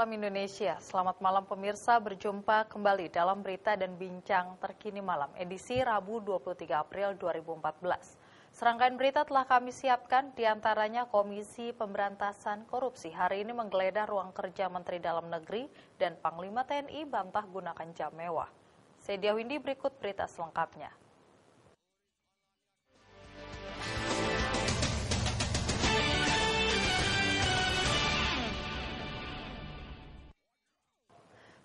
Salam Indonesia, selamat malam pemirsa, berjumpa kembali dalam berita dan bincang terkini malam, edisi Rabu 23 April 2014. Serangkaian berita telah kami siapkan, diantaranya Komisi Pemberantasan Korupsi hari ini menggeledah ruang kerja Menteri Dalam Negeri dan Panglima TNI bantah gunakan jam mewah. Sedia Windy berikut berita selengkapnya.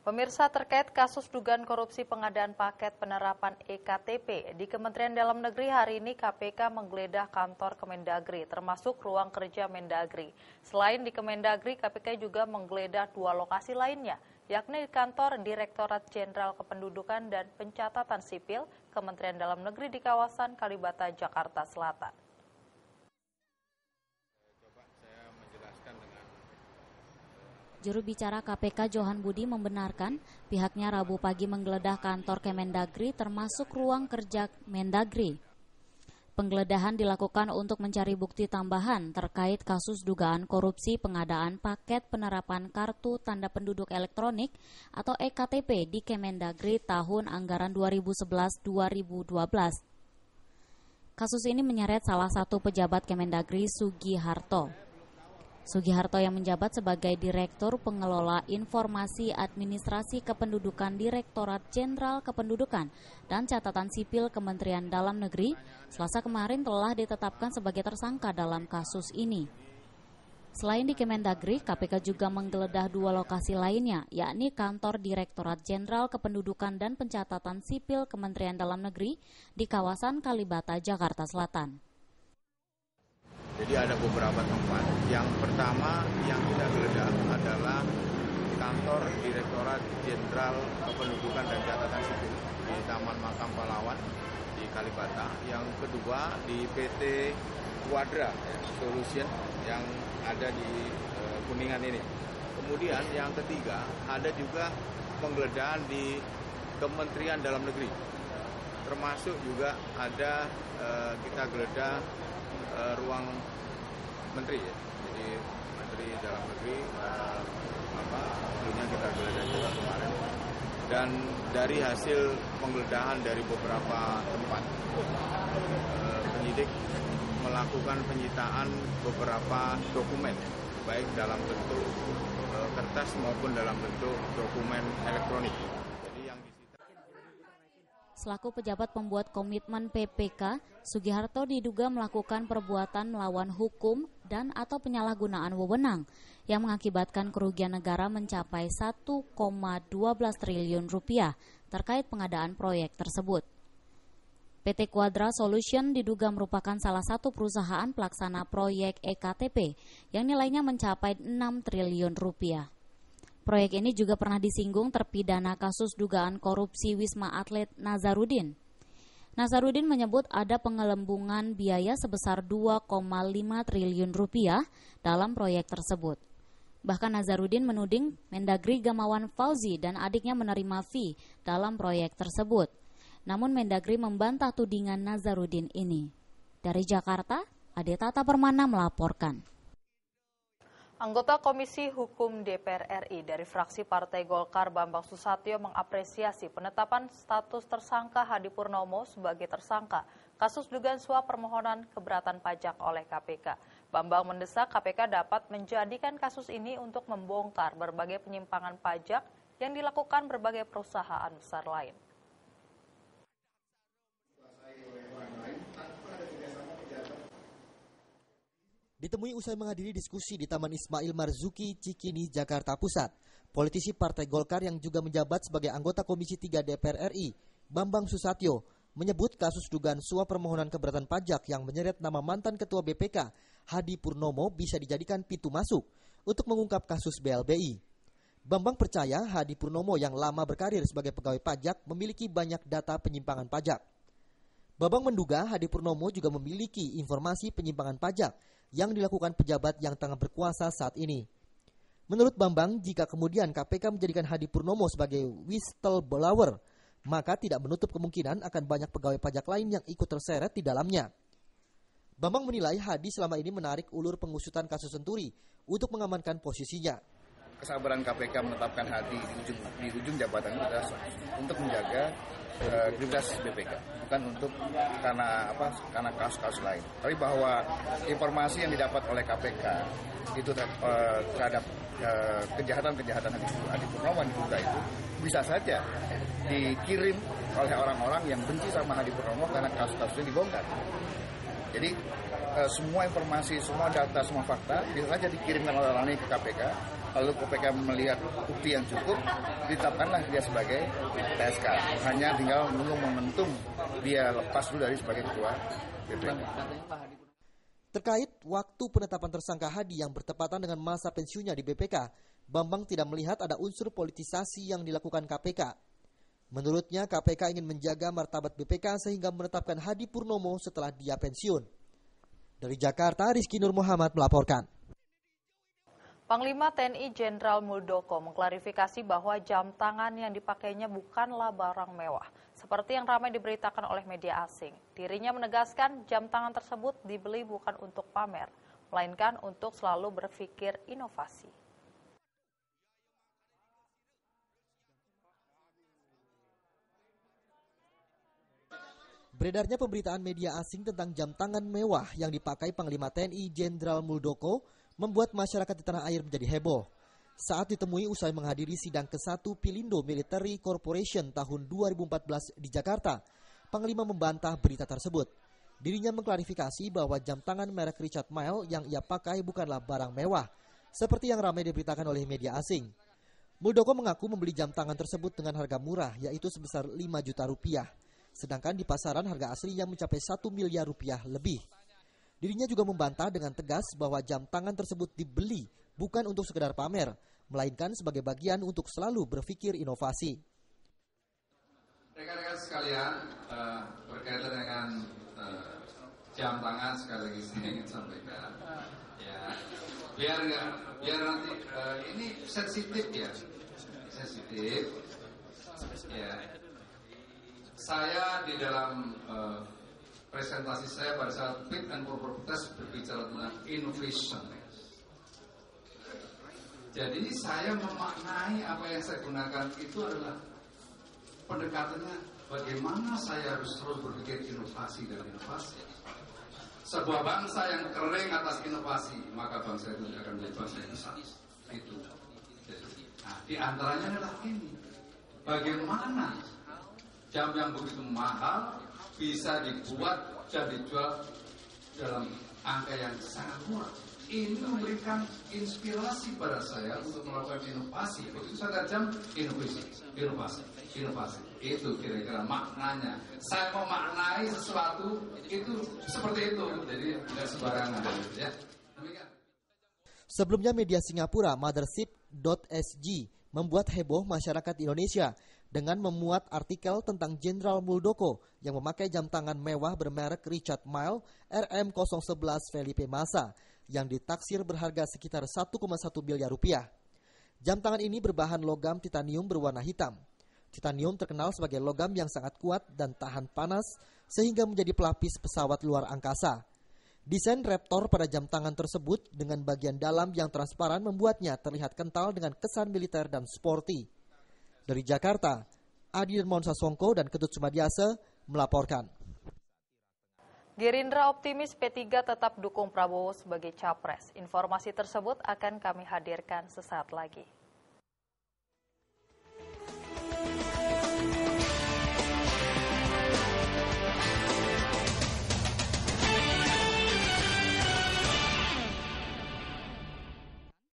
Pemirsa, terkait kasus dugaan korupsi pengadaan paket penerapan EKTP di Kementerian Dalam Negeri, hari ini KPK menggeledah kantor Kemendagri, termasuk ruang kerja Mendagri. Selain di Kemendagri, KPK juga menggeledah dua lokasi lainnya, yakni di kantor Direktorat Jenderal Kependudukan dan Pencatatan Sipil Kementerian Dalam Negeri di kawasan Kalibata, Jakarta Selatan. Juru bicara KPK Johan Budi membenarkan pihaknya Rabu pagi menggeledah kantor Kemendagri termasuk ruang kerja Mendagri. Penggeledahan dilakukan untuk mencari bukti tambahan terkait kasus dugaan korupsi pengadaan paket penerapan kartu tanda penduduk elektronik atau EKTP di Kemendagri tahun anggaran 2011-2012. Kasus ini menyeret salah satu pejabat Kemendagri, Sugiharto. Sugiharto yang menjabat sebagai Direktur Pengelola Informasi Administrasi Kependudukan Direktorat Jenderal Kependudukan dan Catatan Sipil Kementerian Dalam Negeri, Selasa kemarin telah ditetapkan sebagai tersangka dalam kasus ini. Selain di Kemendagri, KPK juga menggeledah dua lokasi lainnya, yakni kantor Direktorat Jenderal Kependudukan dan Pencatatan Sipil Kementerian Dalam Negeri di kawasan Kalibata, Jakarta Selatan. Jadi ada beberapa tempat. Yang pertama yang kita geledah adalah kantor Direktorat Jenderal Kependudukan dan Catatan Sipil di Taman Makam Pahlawan di Kalibata. Yang kedua di PT Quadra Solution yang ada di Kuningan ini. Kemudian yang ketiga ada juga penggeledahan di Kementerian Dalam Negeri. Termasuk juga ada kita geledah ruang menteri ya. Jadi Menteri Dalam Negeri tentunya kita geledah juga kemarin. Dan dari hasil penggeledahan dari beberapa tempat, penyidik melakukan penyitaan beberapa dokumen, baik dalam bentuk kertas maupun dalam bentuk dokumen elektronik. Selaku pejabat pembuat komitmen PPK, Sugiharto diduga melakukan perbuatan melawan hukum dan atau penyalahgunaan wewenang yang mengakibatkan kerugian negara mencapai 1,12 triliun rupiah terkait pengadaan proyek tersebut. PT Quadra Solution diduga merupakan salah satu perusahaan pelaksana proyek EKTP yang nilainya mencapai 6 triliun rupiah. Proyek ini juga pernah disinggung terpidana kasus dugaan korupsi Wisma Atlet Nazarudin. Nazarudin menyebut ada pengelembungan biaya sebesar 2,5 triliun rupiah dalam proyek tersebut. Bahkan Nazarudin menuding Mendagri Gamawan Fauzi dan adiknya menerima fee dalam proyek tersebut. Namun Mendagri membantah tudingan Nazarudin ini. Dari Jakarta, Ade Tata Permana melaporkan. Anggota Komisi Hukum DPR RI dari fraksi Partai Golkar Bambang Susatyo mengapresiasi penetapan status tersangka Hadi Purnomo sebagai tersangka kasus dugaan suap permohonan keberatan pajak oleh KPK. Bambang mendesak KPK dapat menjadikan kasus ini untuk membongkar berbagai penyimpangan pajak yang dilakukan berbagai perusahaan besar lain. Ditemui usai menghadiri diskusi di Taman Ismail Marzuki, Cikini, Jakarta Pusat, politisi Partai Golkar yang juga menjabat sebagai anggota Komisi 3 DPR RI, Bambang Susatyo, menyebut kasus dugaan suap permohonan keberatan pajak yang menyeret nama mantan Ketua BPK, Hadi Purnomo, bisa dijadikan pintu masuk untuk mengungkap kasus BLBI. Bambang percaya Hadi Purnomo yang lama berkarir sebagai pegawai pajak memiliki banyak data penyimpangan pajak. Bambang menduga Hadi Purnomo juga memiliki informasi penyimpangan pajak yang dilakukan pejabat yang tengah berkuasa saat ini. Menurut Bambang, jika kemudian KPK menjadikan Hadi Purnomo sebagai whistleblower, maka tidak menutup kemungkinan akan banyak pegawai pajak lain yang ikut terseret di dalamnya. Bambang menilai Hadi selama ini menarik ulur pengusutan kasus Senturi untuk mengamankan posisinya. kesabaran KPK menetapkan Hadi di ujung jabatan itu adalah untuk menjaga kredibilitas BPK, bukan untuk karena kasus-kasus lain. Tapi bahwa informasi yang didapat oleh KPK itu terhadap kejahatan-kejahatan Hadi Purnomo diduga itu bisa saja dikirim oleh orang-orang yang benci sama Hadi Purnomo karena kasus-kasusnya dibongkar. Jadi semua informasi, semua data, semua fakta bisa saja dikirimkan oleh orang ini ke KPK. Lalu KPK melihat bukti yang cukup, ditetapkanlah dia sebagai TSK. Hanya tinggal menunggu momentum dia lepas dulu dari sebagai ketua BPK. Terkait waktu penetapan tersangka Hadi yang bertepatan dengan masa pensiunnya di BPK, Bambang tidak melihat ada unsur politisasi yang dilakukan KPK. Menurutnya, KPK ingin menjaga martabat BPK sehingga menetapkan Hadi Purnomo setelah dia pensiun. Dari Jakarta, Rizky Nur Muhammad melaporkan. Panglima TNI Jenderal Muldoko mengklarifikasi bahwa jam tangan yang dipakainya bukanlah barang mewah, seperti yang ramai diberitakan oleh media asing. Dirinya menegaskan jam tangan tersebut dibeli bukan untuk pamer, melainkan untuk selalu berpikir inovasi. Beredarnya pemberitaan media asing tentang jam tangan mewah yang dipakai Panglima TNI Jenderal Muldoko membuat masyarakat di tanah air menjadi heboh. Saat ditemui usai menghadiri sidang ke-1 Pilindo Military Corporation tahun 2014 di Jakarta, Panglima membantah berita tersebut. Dirinya mengklarifikasi bahwa jam tangan merek Richard Mille yang ia pakai bukanlah barang mewah, seperti yang ramai diberitakan oleh media asing. Muldoko mengaku membeli jam tangan tersebut dengan harga murah, yaitu sebesar 5 juta rupiah. Sedangkan di pasaran harga aslinya mencapai 1 miliar rupiah lebih. Dirinya juga membantah dengan tegas bahwa jam tangan tersebut dibeli bukan untuk sekedar pamer, melainkan sebagai bagian untuk selalu berpikir inovasi. Rekan-rekan sekalian, berkaitan dengan jam tangan sekali lagi saya ingin sampaikan, ya, biar nanti ini sensitif ya, ya. Saya di dalam presentasi saya pada saat fit and proper test berbicara tentang innovation. Jadi saya memaknai apa yang saya gunakan itu adalah pendekatannya bagaimana saya harus terus berpikir inovasi dan inovasi. Sebuah bangsa yang kering atas inovasi, maka bangsa itu akan menjadi bangsa yang besar. Itu. Nah, di antaranya adalah ini. Bagaimana jam yang begitu mahal bisa dibuat dan dijual dalam angka yang sangat murah. Ini memberikan inspirasi pada saya untuk melakukan inovasi. Begitu saya jam inovasi. Itu kira-kira maknanya. Saya memaknai sesuatu itu seperti itu. Jadi tidak sembarangan. Ya. Sebelumnya media Singapura Mothership.sg membuat heboh masyarakat Indonesia dengan memuat artikel tentang Jenderal Muldoko yang memakai jam tangan mewah bermerek Richard Mille RM011 Felipe Massa yang ditaksir berharga sekitar 1,1 miliar rupiah. Jam tangan ini berbahan logam titanium berwarna hitam. Titanium terkenal sebagai logam yang sangat kuat dan tahan panas sehingga menjadi pelapis pesawat luar angkasa. Desain Raptor pada jam tangan tersebut dengan bagian dalam yang transparan membuatnya terlihat kental dengan kesan militer dan sporty. Dari Jakarta, Adi Dermawan Sasongko dan Ketut Sumadiase melaporkan. Gerindra optimis P3 tetap dukung Prabowo sebagai capres. Informasi tersebut akan kami hadirkan sesaat lagi.